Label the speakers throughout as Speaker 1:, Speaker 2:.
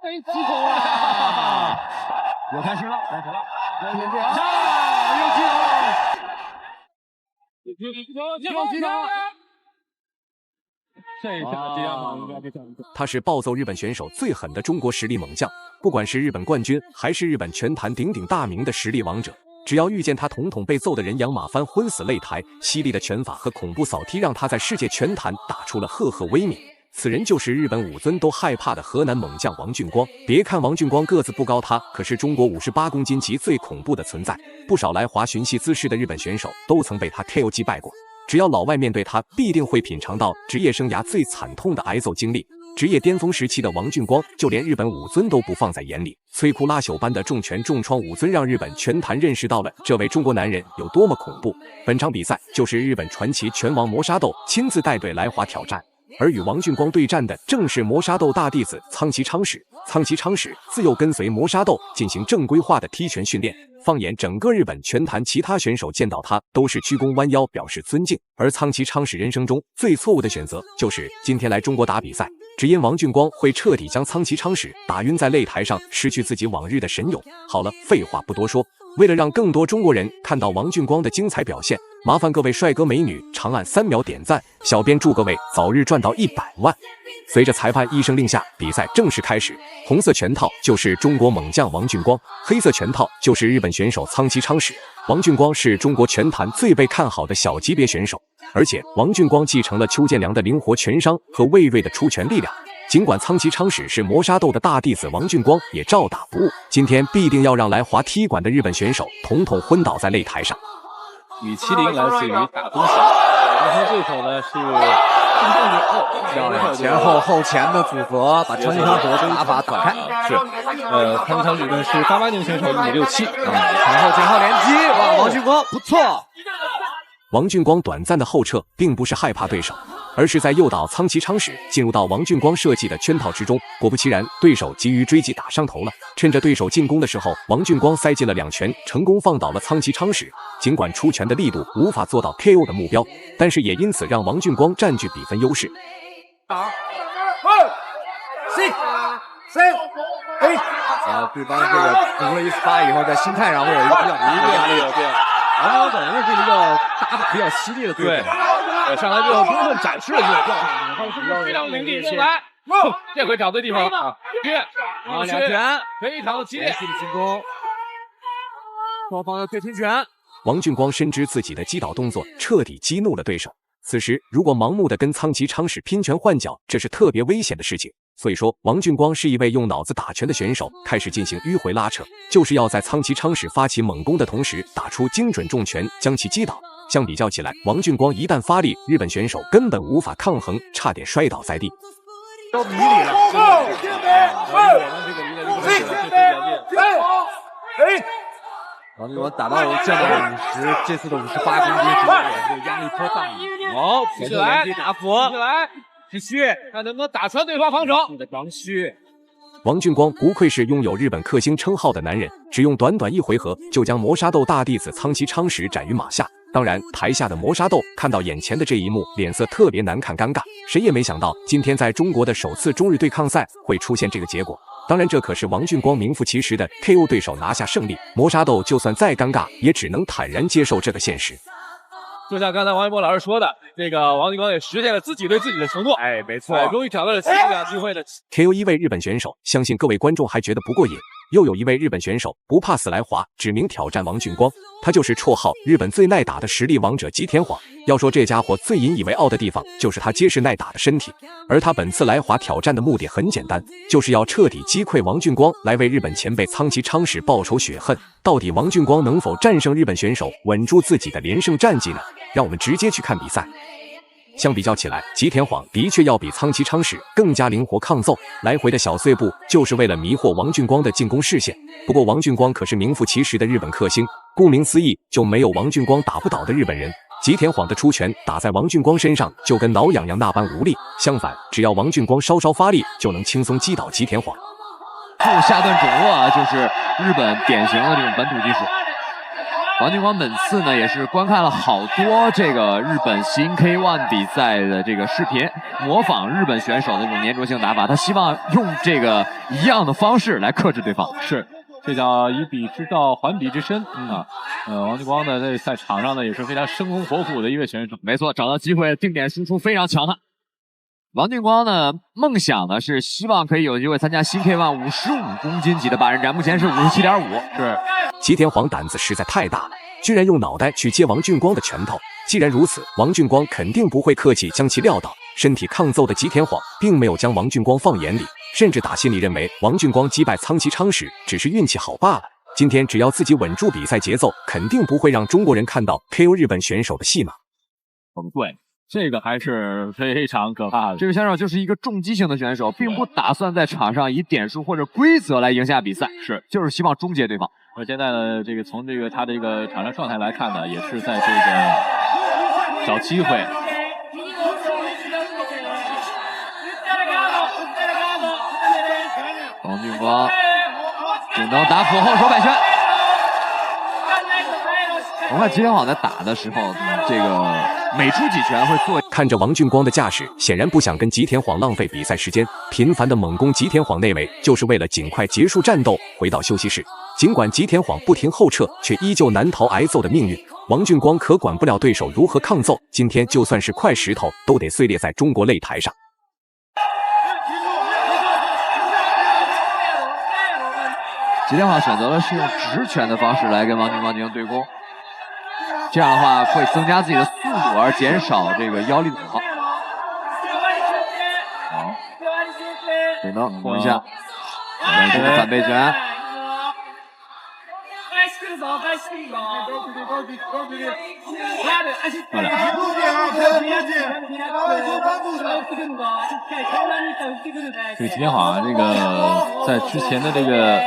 Speaker 1: 被击中了，又开始了，又击中了。这一下这样应该被讲过。
Speaker 2: 他是暴揍日本选手最狠的中国实力猛将，不管是日本冠军，还是日本拳坛鼎鼎大名的实力王者，只要遇见他，统统被揍的人仰马翻，昏死擂台。犀利的拳法和恐怖扫踢让他在世界拳坛打出了赫赫威名。此人就是日本武尊都害怕的河南猛将王俊光。别看王俊光个子不高，他可是中国58公斤级最恐怖的存在。不少来华寻衅滋事的日本选手都曾被他 KO 击败过。只要老外面对他，必定会品尝到职业生涯最惨痛的挨揍经历。职业巅峰时期的王俊光，就连日本武尊都不放在眼里，摧枯拉朽般的重拳重创武尊，让日本拳坛认识到了这位中国男人有多么恐怖。本场比赛就是日本传奇拳王磨砂豆亲自带队来华挑战，而与王俊光对战的正是磨砂豆大弟子苍崎昌史。苍崎昌史自幼跟随磨砂豆进行正规化的踢拳训练。放眼整个日本拳坛，其他选手见到他都是鞠躬弯腰表示尊敬，而苍崎昌史人生中最错误的选择就是今天来中国打比赛，只因王俊光会彻底将苍崎昌史打晕在擂台上，失去自己往日的神勇。好了，废话不多说，为了让更多中国人看到王俊光的精彩表现，麻烦各位帅哥美女长按3秒点赞，小编祝各位早日赚到100万。随着裁判一声令下，比赛正式开始。红色拳套就是中国猛将王俊光，黑色拳套就是日本选手苍崎昌史。王俊光是中国拳坛最被看好的小级别选手，而且王俊光继承了邱建良的灵活拳商和魏睿的出拳力量。尽管苍崎昌史是磨砂豆的大弟子，王俊光也照打不误。今天必定要让来华踢馆的日本选手统统昏倒在擂台上。
Speaker 1: 与麒麟来自于打东石，然后对手呢是
Speaker 3: 前后后前的组合，把苍崎昌史的打法打开。
Speaker 1: 是，苍崎昌史呢是88年选手1.67，
Speaker 3: 前后连击，哇，王俊光不错。
Speaker 2: 王俊光短暂的后撤，并不是害怕对手，而是在诱导苍崎昌史进入到王俊光设计的圈套之中。果不其然，对手急于追击打上头了。趁着对手进攻的时候，王俊光塞进了2拳，成功放倒了苍崎昌史。尽管出拳的力度无法做到 KO 的目标，但是也因此让王俊光占据比分优势。
Speaker 3: 对方这个补了一次发以后，在心态上会有一个比较压力的变。王俊光本来是一个打得比较犀利的对手，
Speaker 1: 上来之后充分展示了这个状态，非常凌厉上来，这回找对地方了啊！2拳非常激烈，
Speaker 3: 进攻，双方的对拼拳。
Speaker 2: 王俊光深知自己的击倒动作彻底激怒了对手，此时如果盲目的跟苍崎昌史拼拳换脚，这是特别危险的事情。所以说，王俊光是一位用脑子打拳的选手，开始进行迂回拉扯，就是要在苍崎昌史发起猛攻的同时，打出精准重拳将其击倒。相比较起来，王俊光一旦发力，日本选手根本无法抗衡，差点摔倒在地。
Speaker 3: 到迷离了，王俊光打到降到50，这次的58公斤，这个压力颇大。
Speaker 1: 好，继续来，
Speaker 3: 打斧，
Speaker 1: 继续来，
Speaker 3: 继续，
Speaker 1: 看能不能打穿对方防守。
Speaker 3: 刚需。
Speaker 2: 王俊光不愧是拥有日本克星称号的男人，只用短短1回合就将磨砂豆大弟子苍崎昌史斩于马下。当然，台下的磨砂豆看到眼前的这一幕，脸色特别难看尴尬。谁也没想到，今天在中国的首次中日对抗赛会出现这个结果。当然，这可是王俊光名副其实的 KO 对手拿下胜利。磨砂豆就算再尴尬，也只能坦然接受这个现实。
Speaker 1: 就像刚才王一博老师说的，这个王俊光也实现了自己对自己的承诺。
Speaker 3: 哎，没错，
Speaker 1: 终于找到了新的机会的
Speaker 2: KO 一位日本选手，相信各位观众还觉得不过瘾。又有一位日本选手不怕死来华，指名挑战王俊光，他就是绰号日本最耐打的实力王者吉田晃。要说这家伙最引以为傲的地方，就是他结实耐打的身体。而他本次来华挑战的目的很简单，就是要彻底击溃王俊光，来为日本前辈苍崎昌史报仇雪恨。到底王俊光能否战胜日本选手，稳住自己的连胜战绩呢？让我们直接去看比赛。相比较起来，吉田晃的确要比苍崎昌史更加灵活抗揍，来回的小碎步就是为了迷惑王俊光的进攻视线。不过王俊光可是名副其实的日本克星，顾名思义，就没有王俊光打不倒的日本人。吉田晃的出拳打在王俊光身上，就跟挠痒痒那般无力。相反，只要王俊光稍稍发力，就能轻松击倒吉田晃。
Speaker 4: 下段肘握啊，就是日本典型的这种本土技术。
Speaker 3: 王俊光本次呢也是观看了好多这个日本新 K1 比赛的这个视频，模仿日本选手的这种粘着性打法，他希望用这个一样的方式来克制对方。
Speaker 1: 是，这叫以彼之道还彼之身啊。王俊光呢在场上呢也是非常生龙活虎的一位选手。
Speaker 3: 没错，找到机会定点输出非常强悍。王俊光呢梦想呢是希望可以有机会参加新 K1 55公斤级的8人战，目前是57.5。
Speaker 1: 是。
Speaker 2: 吉田晃胆子实在太大了，居然用脑袋去接王俊光的拳头。既然如此，王俊光肯定不会客气将其撂倒。身体抗揍的吉田晃并没有将王俊光放眼里，甚至打心里认为王俊光击败苍崎昌时只是运气好罢了。今天只要自己稳住比赛节奏，肯定不会让中国人看到 KO 日本选手的戏码。
Speaker 1: 对，这个还是非常可怕的。
Speaker 3: 这个选手就是一个重击型的选手，并不打算在场上以点数或者规则来赢下比赛，就是希望终结对方。
Speaker 1: 而现在呢，这个从他这个场上状态来看呢，也是在这个找机会。
Speaker 3: 王俊光只能打俯后手摆拳。我看吉田晃在打的时候，这个每出几拳会做。
Speaker 2: 看着王俊光的架势，显然不想跟吉田晃浪费比赛时间，频繁的猛攻吉田晃内围，就是为了尽快结束战斗，回到休息室。尽管吉田晃不停后撤，却依旧难逃挨揍的命运。王俊光可管不了对手如何抗揍，今天就算是块石头，都得碎裂在中国擂台上。
Speaker 3: 吉田晃选择的是用直拳的方式来跟王俊光进行对攻，这样的话会增加自己的速度，而减少这个腰力的损耗。好，只能攻一下，这个反背拳。
Speaker 1: 这个吉田晃啊，这个在之前的这个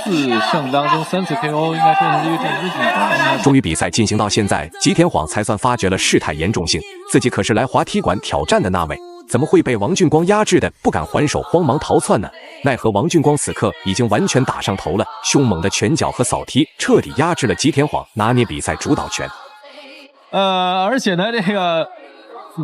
Speaker 1: 4胜当中3次 KO， 应该说是一个正式进程。
Speaker 2: 终于比赛进行到现在，吉田晃才算发觉了事态严重性，自己可是来滑梯馆挑战的那位，怎么会被王俊光压制的不敢还手，慌忙逃窜呢？奈何王俊光此刻已经完全打上头了，凶猛的拳脚和扫踢彻底压制了吉田晃，拿捏比赛主导权。
Speaker 1: 而且呢，这个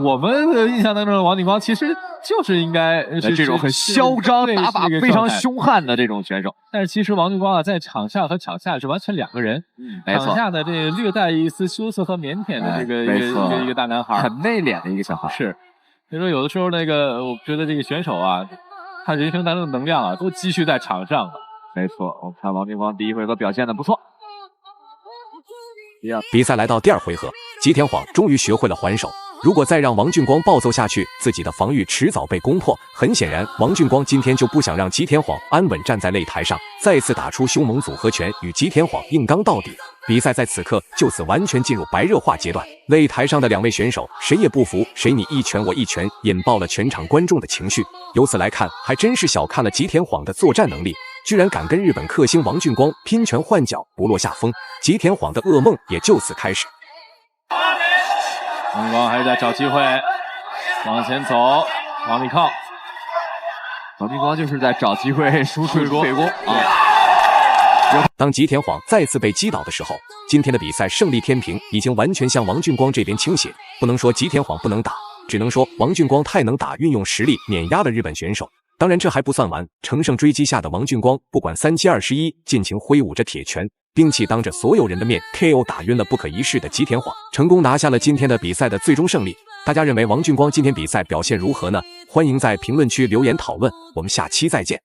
Speaker 1: 我们的印象当中的王俊光其实就是应该是
Speaker 3: 这种很嚣张、打法非常凶悍的这种选手。
Speaker 1: 但是其实王俊光啊，在场上和场下是完全两个人。
Speaker 3: 没错，
Speaker 1: 场下的这个略带一丝羞涩和腼腆的这个一个大男孩，
Speaker 3: 很内敛的一个小孩。
Speaker 1: 是，所以说有的时候那个，我觉得这个选手啊，他人生当中的能量啊，都积蓄在场上了。
Speaker 3: 没错，我们看王俊光第一回合表现的不错。
Speaker 2: 比赛来到第2回合，吉田晃终于学会了还手。如果再让王俊光暴揍下去，自己的防御迟早被攻破。很显然，王俊光今天就不想让吉田晃安稳站在擂台上，再次打出凶猛组合拳，与吉田晃硬刚到底。比赛在此刻就此完全进入白热化阶段。擂台上的2位选手谁也不服，谁你一拳我一拳，引爆了全场观众的情绪。由此来看，还真是小看了吉田晃的作战能力，居然敢跟日本克星王俊光拼拳换脚，不落下风。吉田晃的噩梦也就此开始。
Speaker 1: 王俊光还是在找机会往前走，往里靠。
Speaker 3: 王俊光就是在找机会输出对攻啊。
Speaker 2: 当吉田晃再次被击倒的时候，今天的比赛胜利天平已经完全向王俊光这边倾斜。不能说吉田晃不能打，只能说王俊光太能打，运用实力碾压了日本选手。当然这还不算完，乘胜追击下的王俊光不管37-21，尽情挥舞着铁拳，兵器当着所有人的面 KO 打晕了不可一世的吉田晃，成功拿下了今天的比赛的最终胜利。大家认为王俊光今天比赛表现如何呢？欢迎在评论区留言讨论，我们下期再见。